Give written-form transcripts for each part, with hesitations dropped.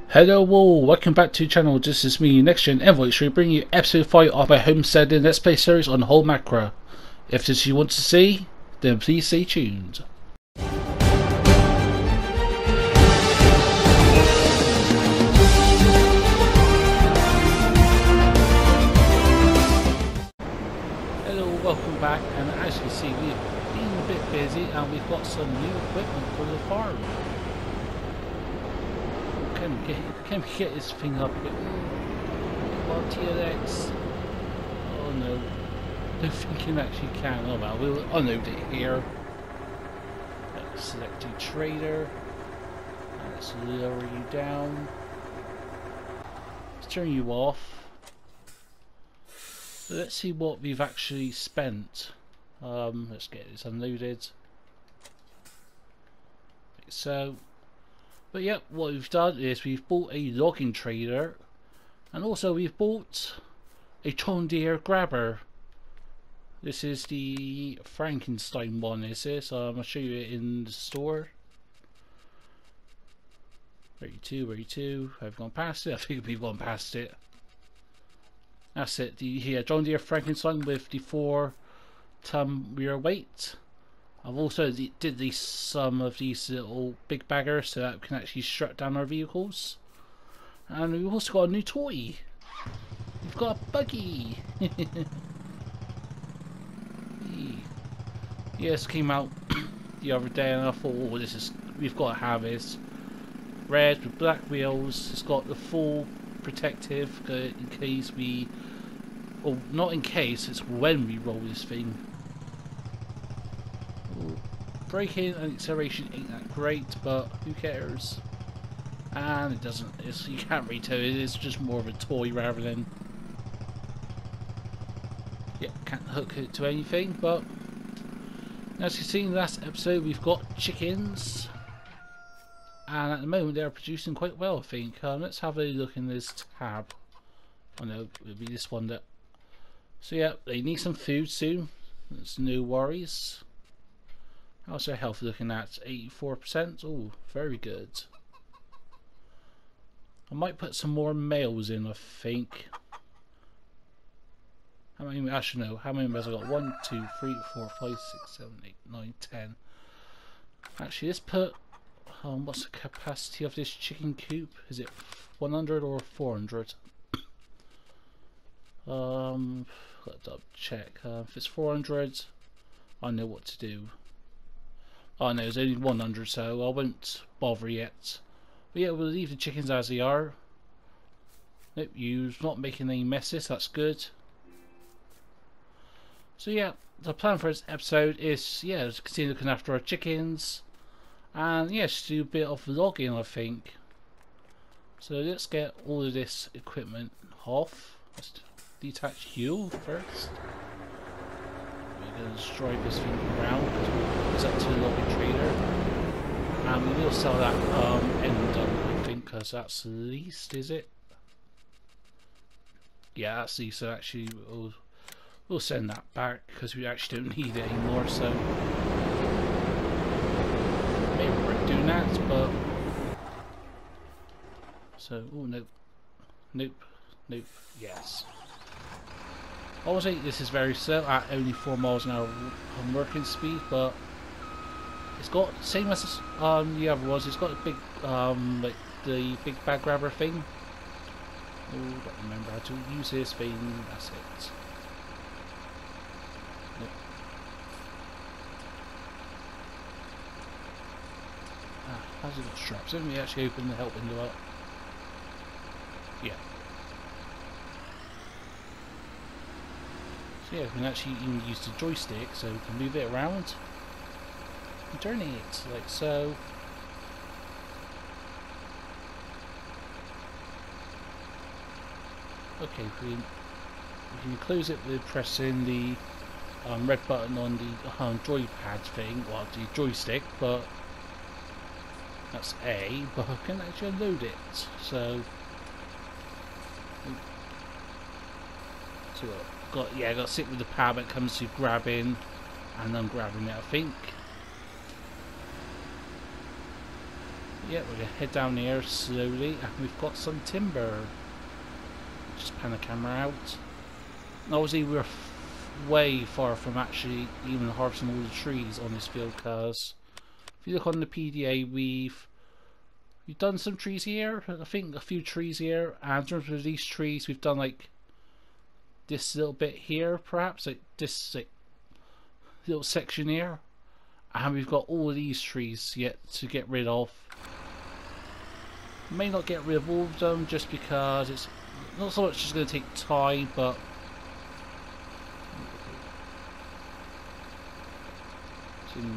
Hello all, welcome back to the channel. This is me, Next Gen Envoy, we bring you episode 5 of my Homesteading Let's Play series on Holmakra. If this you want to see, then please stay tuned. Hello, welcome back, and as you see we've been a bit busy and we've got some new equipment for the farm. Can we get this thing up here? Oh, TLX. Oh no. Don't think you actually can. Oh well, we'll unload it here. Select a trader. Let's lower you down. Let's turn you off. So let's see what we've actually spent. Let's get this unloaded. Like so. But yeah, what we've done is we've bought a logging trader, and also we've bought a John Deere grabber. This is the Frankenstein one, is this? I'll show you it in the store. Where you to? I've gone past it. I think we've gone past it. That's it. The John Deere Frankenstein with the 4-ton rear weight. I've also did some of these little big baggers so that we can actually strap down our vehicles. And we've also got a new toy. We've got a buggy. Yes, came out the other day and I thought, oh, we've got to have this. Red with black wheels. It's got the full protective in case we, well, not in case, it's when we roll this thing. Braking and acceleration ain't that great, but who cares? And it doesn't. You can't really tell. It's just more of a toy rather than. Yeah, can't hook it to anything. But as you've seen in the last episode, we've got chickens, and at the moment they're producing quite well, I think. Let's have a look in this tab. I know it'll be this one that. So yeah, they need some food soon. There's no worries. How's their health looking at? 84%? Oh, very good. I might put some more males in, I think. How many? Actually, no. How many males I got? 1, 2, 3, 4, 5, 6, 7, 8, 9, 10. Actually, let's put. What's the capacity of this chicken coop? Is it 100 or 400? Let's double check. If it's 400, I know what to do. Oh no, there's only 100, so I won't bother yet. But yeah, we'll leave the chickens as they are. Nope, you're not making any messes, that's good. So yeah, the plan for this episode is, yeah, to continue looking after our chickens. And yeah, just do a bit of logging, I think. So let's get all of this equipment off. Let's detach you first. We're going to destroy this thing around because it's up to the logging trader, and we will sell that end done, I think, because that's the least, is it? Yeah, that's the least. So actually we'll send that back because we actually don't need it anymore. So maybe we're doing that, but so oh nope, yes. Obviously this is very slow at only 4 miles an hour on working speed, but it's got same as the other ones. It's got a big like the big bag grabber thing. Oh, don't remember how to use this thing. That's it. Nope. How's it got straps? Let me actually open the help window up. Yeah. Yeah, we can actually even use the joystick, so we can move it around and turn it like so. Okay, we can close it with pressing the red button on the joypad thing, well, the joystick, but that's A, but I can actually load it, so got to sit with the pad when it comes to grabbing and ungrabbing it, I think. Yeah, we're gonna head down here slowly, and we've got some timber. Just pan the camera out. And obviously, we're way far from actually even harvesting all the trees on this field, because if you look on the PDA, we've done some trees here. I think a few trees here, and in terms of these trees, we've done like this little bit here, perhaps like this like little section here, and we've got all of these trees yet to get rid of. May not get rid of all of them just because it's not so much just going to take time, but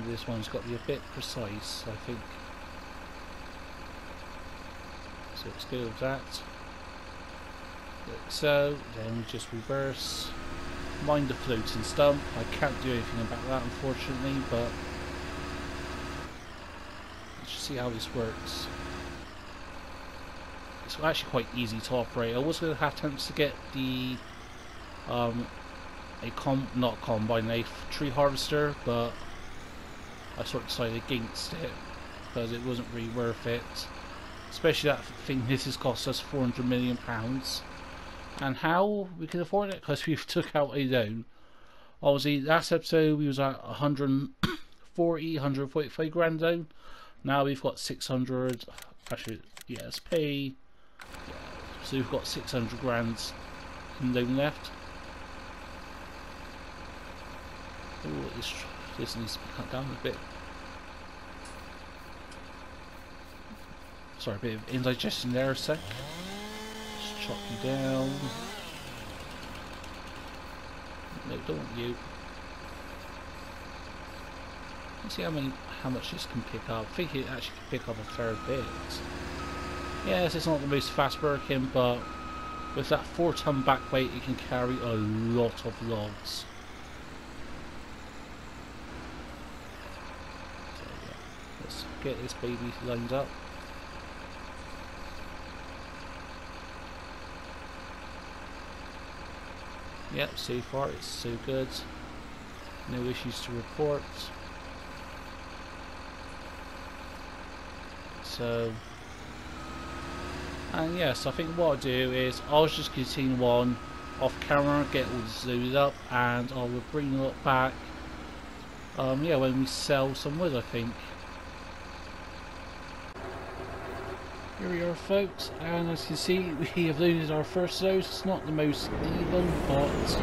this one's got to be a bit precise, I think. So let's go with that. Like so, then we just reverse. Mind the floating stump. I can't do anything about that, unfortunately, but let's just see how this works. It's actually quite easy to operate. I was going to have attempts to get the not combine, a tree harvester, but I sort of decided against it because it wasn't really worth it. Especially that thing, this has cost us £400 million. And how we can afford it? Because we've took out a loan. Obviously, last episode we was at 145 grand loan. Now we've got 600. Actually, yeah, let's pay. Yeah, so we've got 600 grand in loan left. Ooh, this needs to be cut down a bit. Sorry, a bit of indigestion there a sec. Just chop you down. No, don't want you. Let's see how much this can pick up. I think it actually can pick up a fair bit. Yes, it's not the most fast working, but with that 4-ton back weight, it can carry a lot of logs. So yeah, let's get this baby lined up. Yep, so far it's so good. No issues to report. So, and yes, I think what I'll do is I'll just continue on off camera, get all this loaded up, and I will bring it back. Yeah, when we sell some wood, I think. Here we are, folks, and as you can see, we have loaded our first load. It's not the most even, but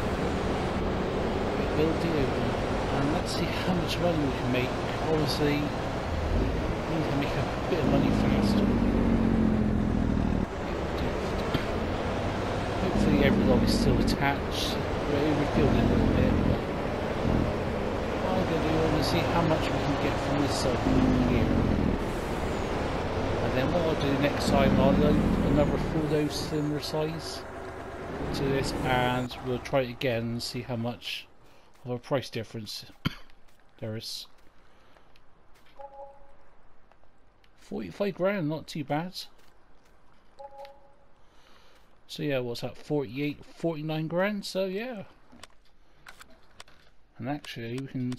it will do. And let's see how much money we can make. Obviously, we need to make a bit of money fast. Hopefully every log is still attached. We're overfilled a little bit, but what I'm going to do, I want to see how much we can get from this side here. And then what I'll do next time, I'll load another full load similar size to this, and we'll try it again and see how much of a price difference there is. 45 grand, not too bad. So yeah, what's that, 49 grand, so yeah. And actually we can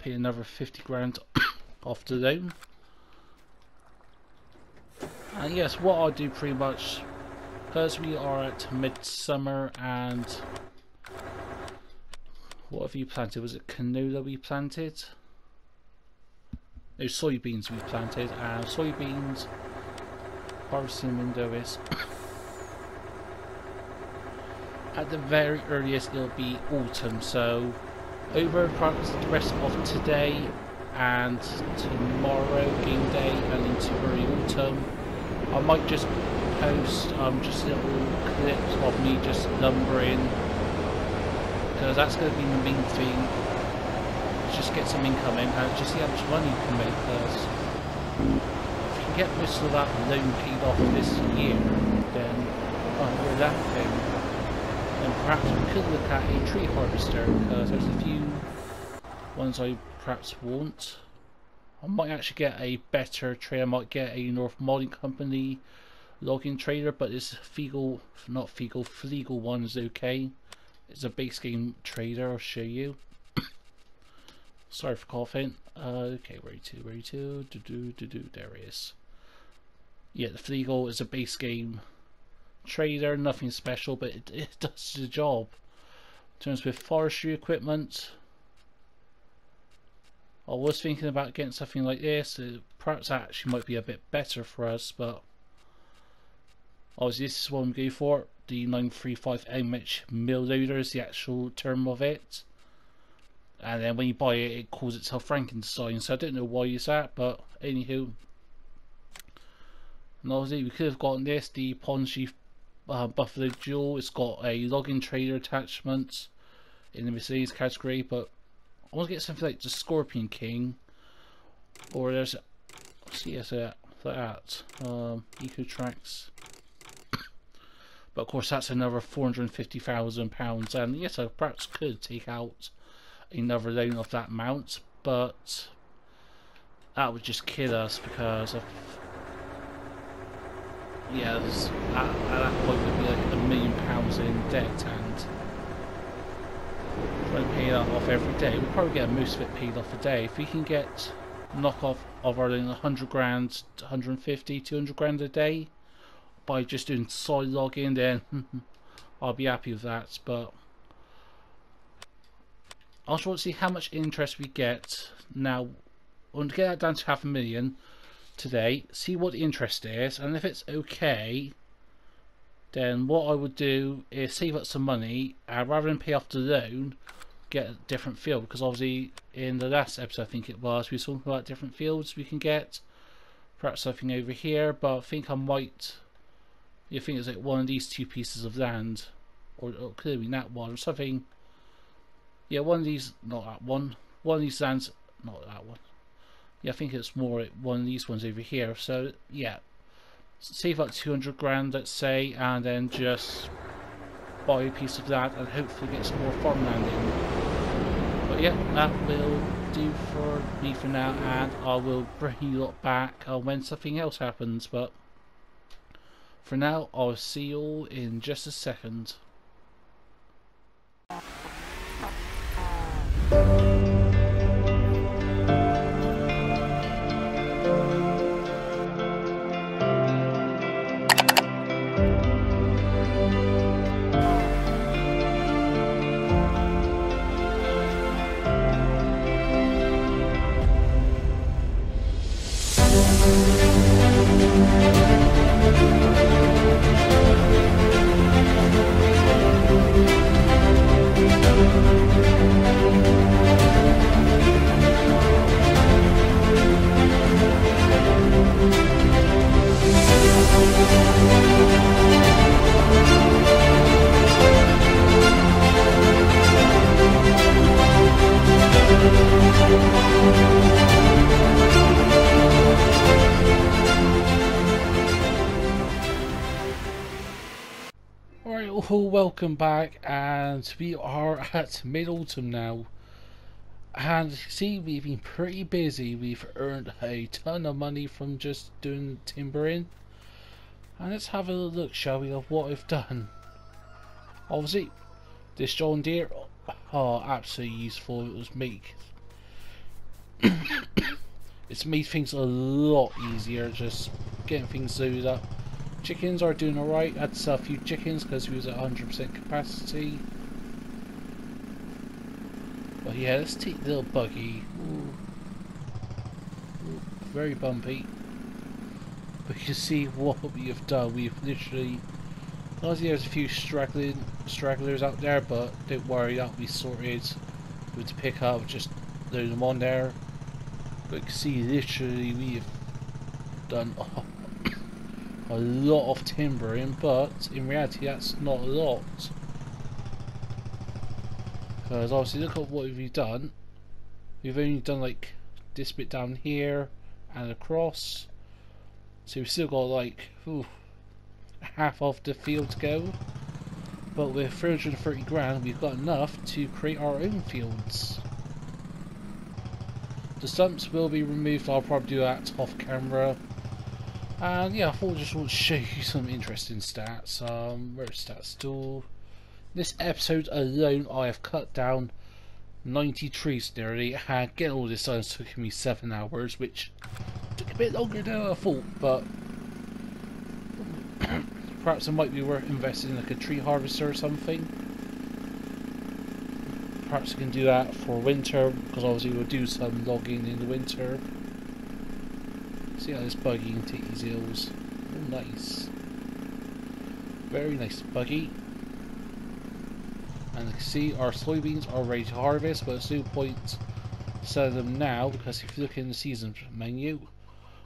pay another 50 grand off the loan. And yes, what I'll do pretty much, because we are at midsummer, and what have you planted? Was it canola we planted? No, soybeans we planted, and soybeans harvesting window is at the very earliest it'll be autumn, so over perhaps the rest of today and tomorrow, game day, and into early autumn, I might just post just little clips of me just lumbering, because that's going to be the main thing. Just get some income in and just see how much money you can make. Because if you can get most of that loan paid off this year, then we're laughing. And perhaps we could look at a tree harvester, because there's a few ones I perhaps want. I might actually get a better trailer. I might get a North Modding Company logging trailer, but this Fleagle one is okay. It's a base game trailer, I'll show you. Sorry for coughing. Okay, where you to? There he is. Yeah, the Fleagle is a base game trader, nothing special, but it does the job. In terms with forestry equipment, I was thinking about getting something like this. Perhaps that actually might be a bit better for us, but obviously this is what I'm going for. The 935mm mill loader is the actual term of it. And then when you buy it, it calls itself Frankenstein, so I don't know why it's that, but anywho. And obviously we could have gotten this, the Pond Sheaf Buffalo Dual. It's got a login trader attachment in the miscellaneous category, but I want to get something like the Scorpion King, or there's that Eco Tracks. But of course that's another £450,000, and yes, I perhaps could take out another loan of that amount, but that would just kill us because of, yeah, at that point would be like £1 million in debt, and trying to pay that off every day. We'll probably get most of it paid off a day. If we can get knock off of our loan 100 grand, 150, 200 grand a day by just doing solid login, then I'll be happy with that. But I also want to see how much interest we get. Now, I want to get that down to $500,000 today, see what the interest is, and if it's okay, then what I would do is save up some money, and rather than pay off the loan, get a different field. Because obviously in the last episode, I think it was, we were talking about different fields we can get. Perhaps something over here, but I think I might, I think it's like one of these two pieces of land, or it could have been that one, or something. Yeah, one of these, not that one. One of these lands, not that one. Yeah, I think it's more one of these ones over here. So yeah, save up 200 grand, let's say, and then just buy a piece of that and hopefully get some more farmland in. But yeah, that will do for me for now, and I will bring you lot back when something else happens. But for now, I'll see you all in just a second. Welcome back, and we are at mid-autumn now, and see, we've been pretty busy. We've earned a ton of money from just doing timbering, and let's have a look, shall we, of what I've done. Obviously this John Deere, oh, absolutely useful. It was it's made things a lot easier, just getting things loaded up. Chickens are doing alright. I had to sell a few chickens because we was at 100% capacity. But yeah, let's take the little buggy. Ooh. Ooh, very bumpy. But you can see what we have done. We've literally, obviously there's a few stragglers out there, but don't worry, that'll be sorted with the pickup. Just load them on there. But you can see literally we have done a lot of timbering, but in reality that's not a lot, because obviously look at what we've done. We've only done like this bit down here and across, so we've still got like half of the field to go, but with 330 grand we've got enough to create our own fields. The stumps will be removed. I'll probably do that off camera. And yeah, I thought I just want to show you some interesting stats. Where's stats tool? This episode alone I have cut down 90 trees nearly, and getting all this done took me 7 hours, which took a bit longer than I thought, but perhaps it might be worth investing in like a tree harvester or something. Perhaps we can do that for winter, because obviously we'll do some logging in the winter. See how this buggy can take these hills. Oh, nice. Very nice buggy. And you can see our soybeans are ready to harvest, but there's no point selling them now, because if you look in the season menu,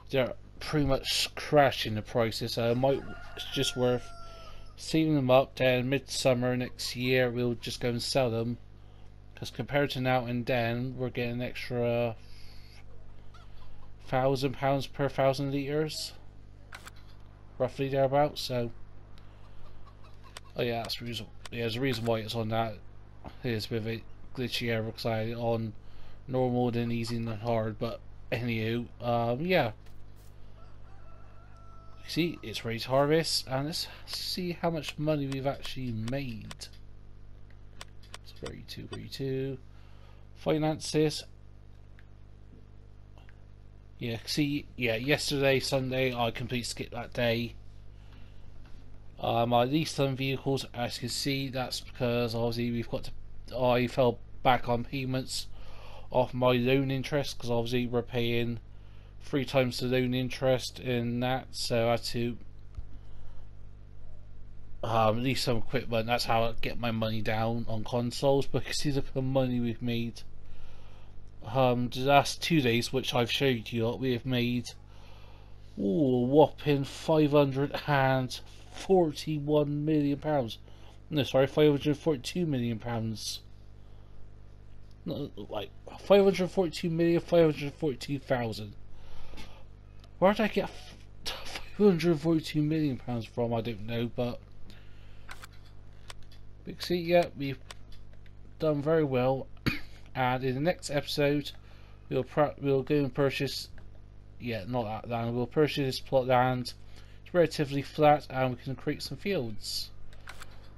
they're pretty much crashing the prices, so it's just worth saving them up. Then midsummer next year we'll just go and sell them, because compared to now and then we're getting an extra £1,000 per 1,000 litres, roughly thereabouts. So oh yeah, that's the reason. Yeah, there's a reason why it's on that. It's a bit of a glitchy error because I on normal, then easy, and then hard. But anywho, yeah. See, it's ready to harvest, and let's see how much money we've actually made. It's very two. Finances. Yeah, see, yeah, yesterday, Sunday, I completely skipped that day. I leased some vehicles, as you can see. That's because obviously I fell back on payments off my loan interest, because obviously we're paying 3 times the loan interest in that, so I had to lease some equipment. That's how I get my money down on consoles. But you can see the money we've made. The last 2 days, which I've showed you, we have made a whopping £541 million. No, sorry, £542 million. No, like 542,542,000. Where did I get £542 million from? I don't know, but see, yeah, we've done very well. And in the next episode, we'll go and purchase. Yeah, not that land. We'll purchase this plot of land. It's relatively flat, and we can create some fields.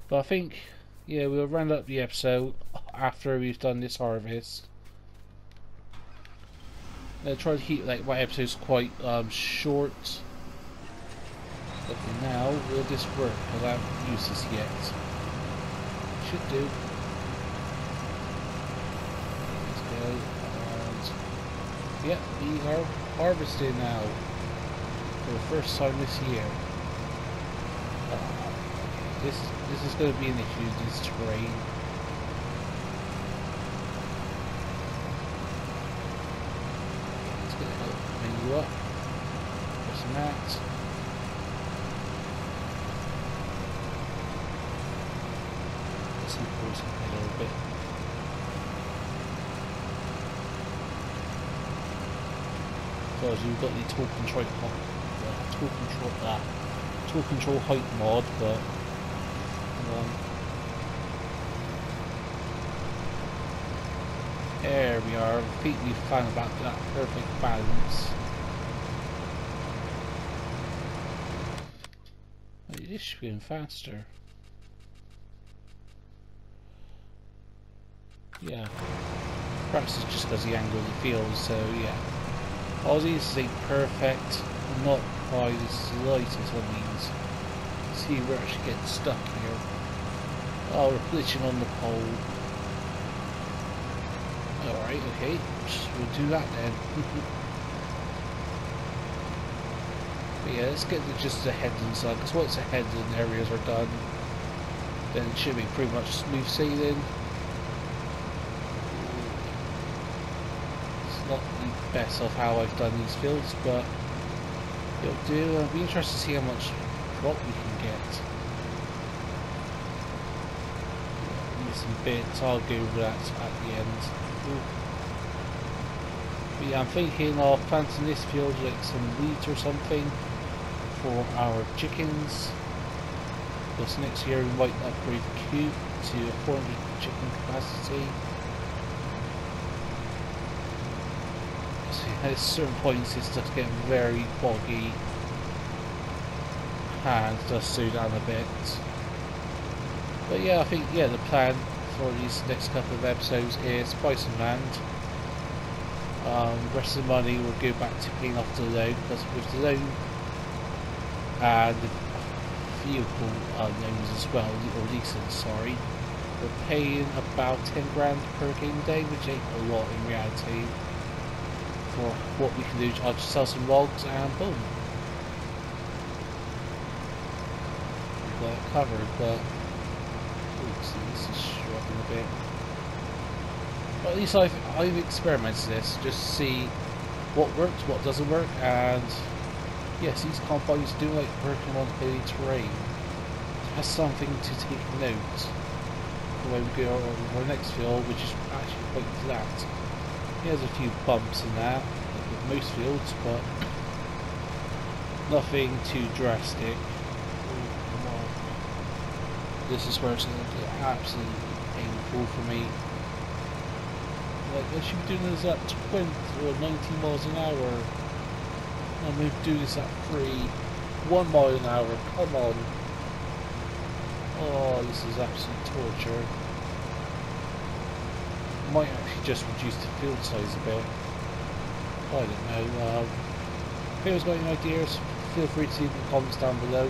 But I think, yeah, we'll round up the episode after we've done this harvest. I'll try to keep like my episodes quite short. But for now, will this work? Because I haven't used this yet. Should do. Let's go. And yeah, we are harvesting now for the first time this year. This is going to be an issue, this terrain. Let's get the menu up. Press that. Let's import a little bit. So as you've got the tool control height mod, but there we are. I think we found about that perfect balance. This should be going faster. Yeah. Perhaps it's just because the angle of the field, so yeah. All these ain't perfect, not by the slightest of means. See, we're actually getting stuck here. Oh, we're glitching on the pole. Alright, okay. We'll do that then. But yeah, let's get just the headland side, because once the headland areas are done, then it should be pretty much smooth sailing. It's not the best of how I've done these fields, but it'll do. I'll be interested to see how much crop we can get. Missing bits, I'll go over that at the end. But yeah, I'm thinking of planting this field like some wheat or something for our chickens. Because next year we might upgrade the coop to a 400 chicken capacity. So at certain points it's just getting very boggy and does slow down a bit. But yeah, I think the plan for these next couple of episodes is buy some land. The rest of the money will go back to paying off the loan, because with the loan and the vehicle loans as well, or leasing, sorry, we're paying about 10 grand per game day, which ain't a lot in reality. For what we can do, I'll just sell some logs and boom, we've got it covered. But oops, this is struggling a bit. But at least I've experimented this just to see what works, what doesn't work, and yes, these combines do like working on hilly terrain. That's something to take note when we go over our next field, which is actually quite flat. There's a few bumps in that, like with most fields, but nothing too drastic. This is where it's going to get absolutely painful for me. Like, I should be doing this at 20 or 19 miles an hour. I'm going to do this at 1 mile an hour. Come on. Oh, this is absolute torture. Might actually just reduce the field size a bit. I don't know. If anyone's got any ideas, feel free to leave in the comments down below.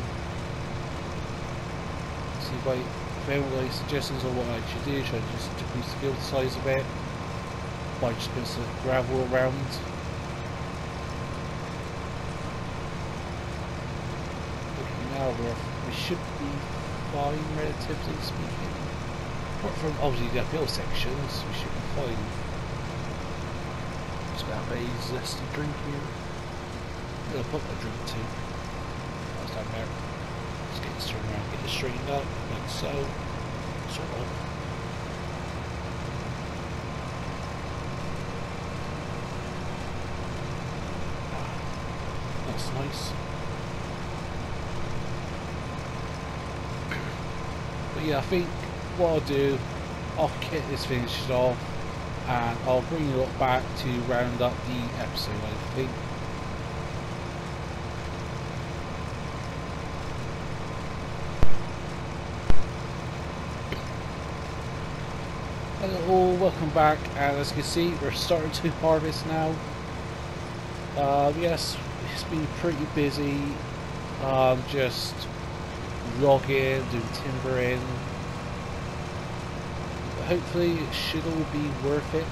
See if anyone got any suggestions on what I should do. Should I just decrease the field size a bit? Might just put some gravel around. Looking now, we should be fine, relatively speaking. Apart from obviously the uphill sections, we should be fine. Just gonna have a zesty drink here. I'm gonna put my drink too. That's down there. Let's get this turned around, get it straightened up, like so. Sort of. That's nice. But yeah, I think what I'll do, I'll get this finished off and I'll bring you up back to round up the episode, I think. Hello all, welcome back, and as you can see we're starting to harvest now. Yes, it's been pretty busy, just logging, doing timbering. Hopefully it should all be worth it,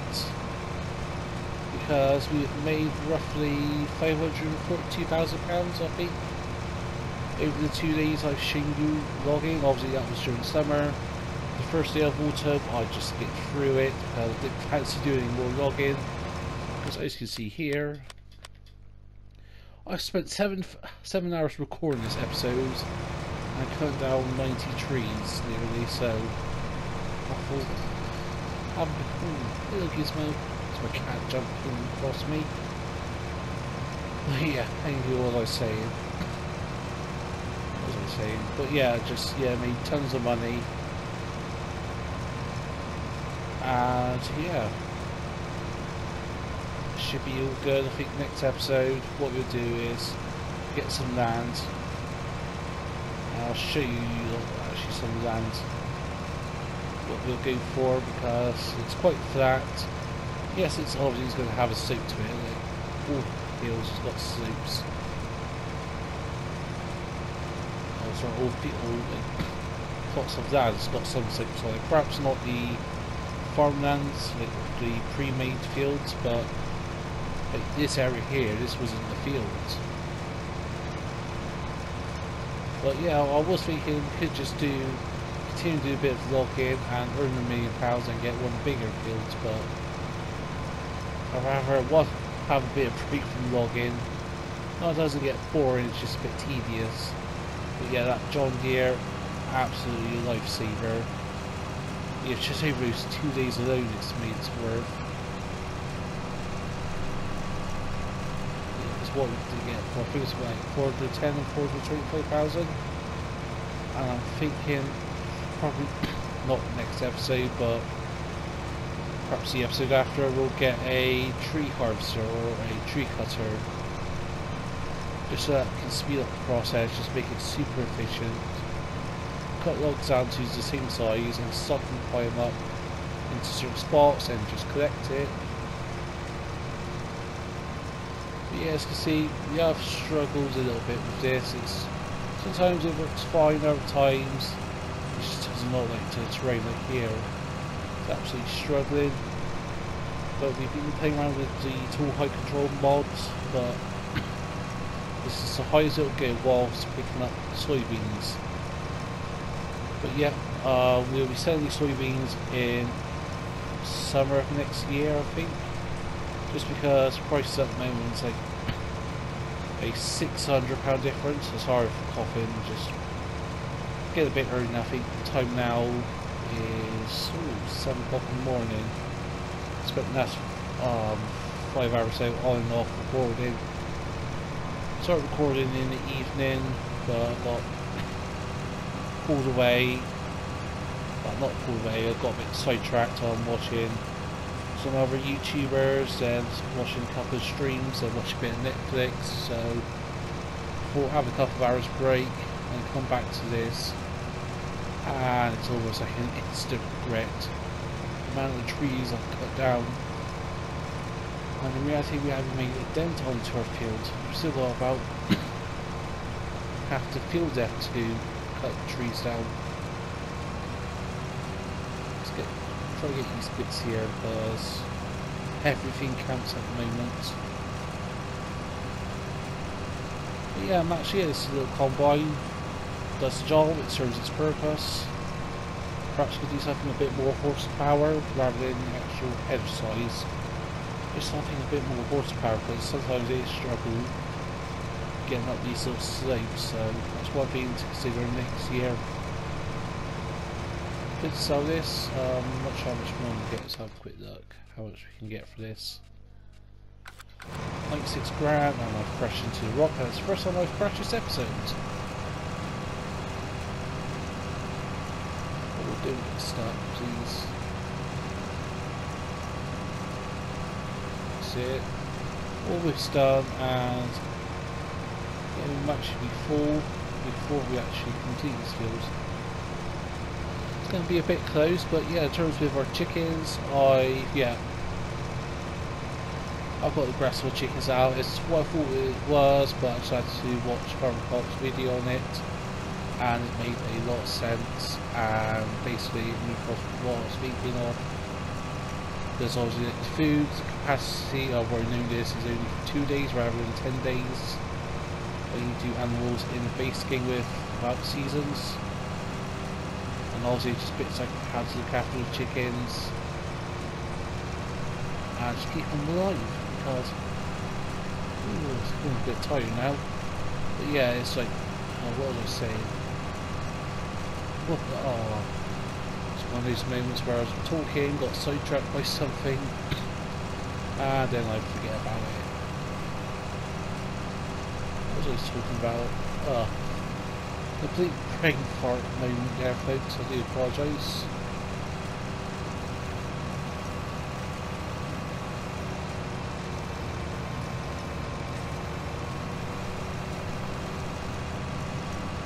because we made roughly £542,000 I think over the 2 days I've shown you logging. Obviously that was during summer. The first day of autumn I just skipped through it because I didn't fancy doing any more logging, because as you can see here I spent seven hours recording this episode and I cut down 90 trees nearly, so little gizmo, it's my cat jumping across me. Yeah, thank you, what was I saying? What was I saying? But yeah, just made tons of money. And yeah, should be all good. I think next episode what we'll do is get some land. I'll show you actually some land what we'll go for, because it's quite flat. Yes, it's obviously going to have a slope to it, like all hills has got slopes. Also all plots of land has got some slopes on it. Perhaps not the farmlands, like the pre-made fields, but like this area here, this was in the fields. But yeah, I was thinking we could just continue to do a bit of logging and earn £1 million and get one bigger field, but I'd rather have a bit of break from logging. No, it doesn't get boring, it's just a bit tedious. But yeah, that John Deere, absolutely a lifesaver. Yeah, just over those 2 days alone it's made its worth. It's what we did get for, I think it's like 410 and 425,000. And I'm thinking probably not next episode, but perhaps the episode after we'll get a tree harvester or a tree cutter, just so that it can speed up the process, just make it super efficient. cut logs down to the same size and stock and pile them up into certain spots and just collect it. But yeah, as you can see, we have struggled a little bit with this. Sometimes it works fine, other times it just does not like to terrain like here. It's absolutely struggling. But we've been playing around with the tool height control mods, but this is the highest it'll go whilst picking up soybeans. But yeah, we'll be selling these soybeans in summer of next year, I think. Just because prices at the moment is like a £600 difference. So sorry for coughing, just get a bit early now. I think the time now is 7 o'clock in the morning. Spent the last 5 hours out on and off recording. Started recording in the evening, but I got pulled away. Well, not pulled away, I got a bit sidetracked on watching some other YouTubers and watching a couple of streams and watching a bit of Netflix. So I thought I'd have a couple of hours break and come back to this, and it's almost like an instant regret. The amount of trees I've cut down, and in reality we haven't made a dent onto our field. We've still got about half the field left to cut the trees down. Try to get these bits here because everything counts at the moment. But yeah, I'm actually this is a little combine. Does the job, it serves its purpose. Perhaps could do something a bit more horsepower rather than the actual head size. Just something a bit more horsepower, because sometimes they struggle getting up these little slopes, so that's one thing to consider next year. Could sell this. I'm not sure how much more we get. Let's have a quick look how much we can get for this. 96 grand, and I've crashed into the rock. That's the first time I've crashed this episode. What we'll do, get stuck, please. That's it. Almost done, and yeah, we might actually be full before we actually complete this field. It's going to be a bit close, but yeah, in terms of our chickens, I've got the grassfed chickens out. It's what I thought it was, but I decided to watch Farmer Park's video on it, and it made a lot of sense. And basically, it moved off what I was thinking of. There's obviously the food capacity of where doing this is only for 2 days rather than 10 days. But you do animals in the base game with about seasons. And obviously just bits like how to look after the chickens and just keep them alive, because it's getting a bit tired now. But yeah, it's like, what was I saying? It's one of those moments where I was talking, got sidetracked by something, and then I forget about it. What was I talking about? Complete brain fart moment there, folks. I do apologise.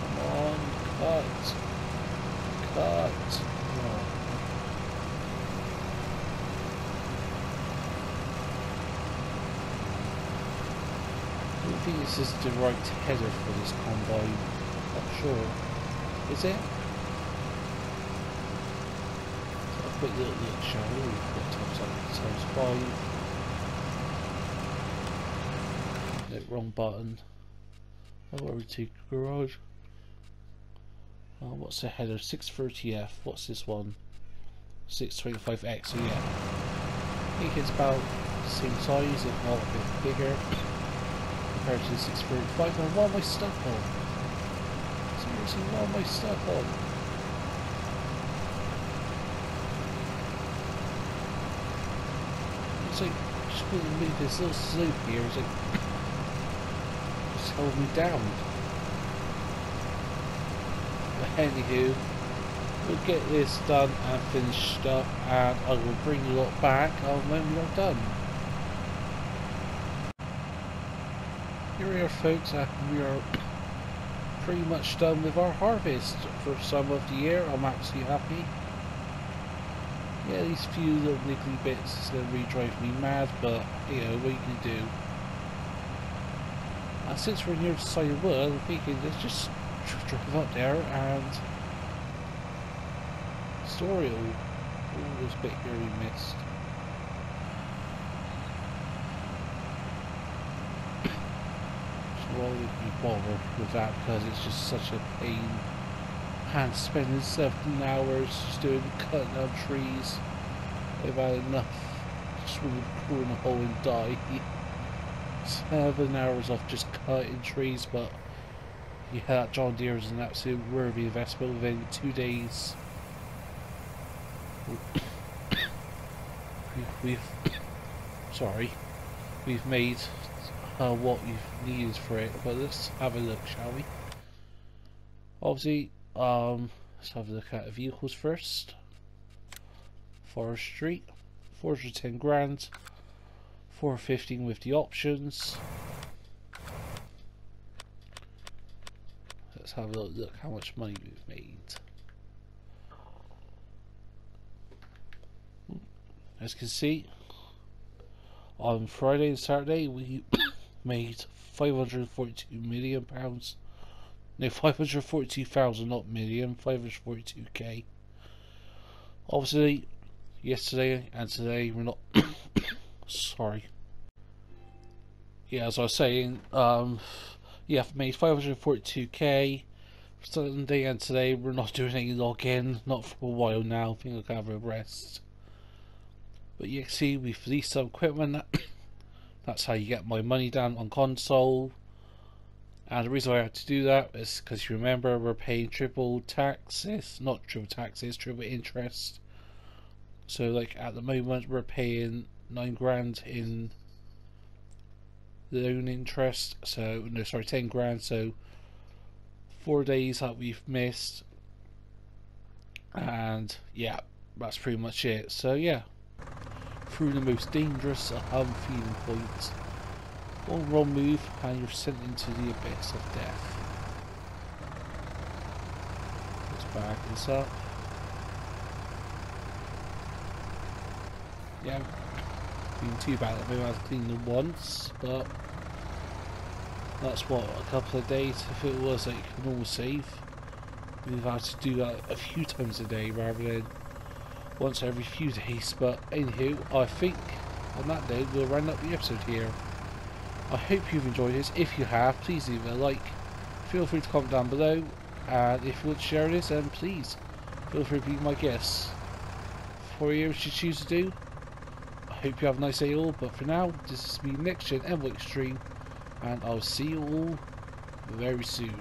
Come on, cut. Cut. Oh. I don't think this is the right header for this combine. Not sure. Is it? So a quick little look, shall we? We've got times 5. No, wrong button. Oh, where we to garage? What's the header? 630F. What's this one? 625X. So yeah, I think it's about the same size, if not a bit bigger, compared to the 635. And what am I stuck on? Seriously, what am I stuck on? It's like, just going to move this little slope here, it's like, just hold me down. But anywho, we'll get this done and finished up, and I will bring you lot back when we are done. Here we are, folks, we are pretty much done with our harvest for some of the year. I'm absolutely happy. Yeah, these few little niggly bits is going to really drive me mad, but you know, what you can do. And since we're near the side of the wood, I'm thinking let's just drive up there and store it all this bit here we missed. So I'll leave me bother with that because it's just such a pain. And spending 7 hours just doing cutting down trees. I've had enough. Just want to crawl in a hole and die. 7 hours of just cutting trees, but yeah, that John Deere is an absolute worthy investment within 2 days. We've made what we've needed for it, but let's have a look, shall we? Obviously, let's have a look at the vehicles first. Forestry, 410 grand, 415 with the options. Let's have a look how much money we've made. As you can see, on Friday and Saturday we made £542 million. No, 542,000, not million, 542k. Obviously, yesterday and today we're not. Sorry. Yeah, as I was saying, yeah, I've made 542k. Sunday and today we're not doing any login, not for a while now. I think I can have a rest. But you can see we've released some equipment. That's how you get my money down on console. And the reason why I have to do that is because you remember we're paying triple taxes, not triple taxes, triple interest. So like at the moment we're paying 9 grand in loan interest. So no, sorry, 10 grand. So 4 days that we've missed, and yeah, that's pretty much it. So yeah, through the most dangerous feeling points. One wrong move and you're sent into the abyss of death. Let's back this up. Yeah, been too bad. I've only had to clean them once, but that's what, a couple of days. If it was like a normal save, we've had to do that a few times a day rather than once every few days. But anywho, I think on that day we'll round up the episode here. I hope you've enjoyed this. If you have, please leave a like. Feel free to comment down below, and if you want to share this, then please feel free to be my guest. For whatever you choose to do, I hope you have a nice day all, but for now, this is me, Next Gen Envoy Extreme, and I'll see you all very soon.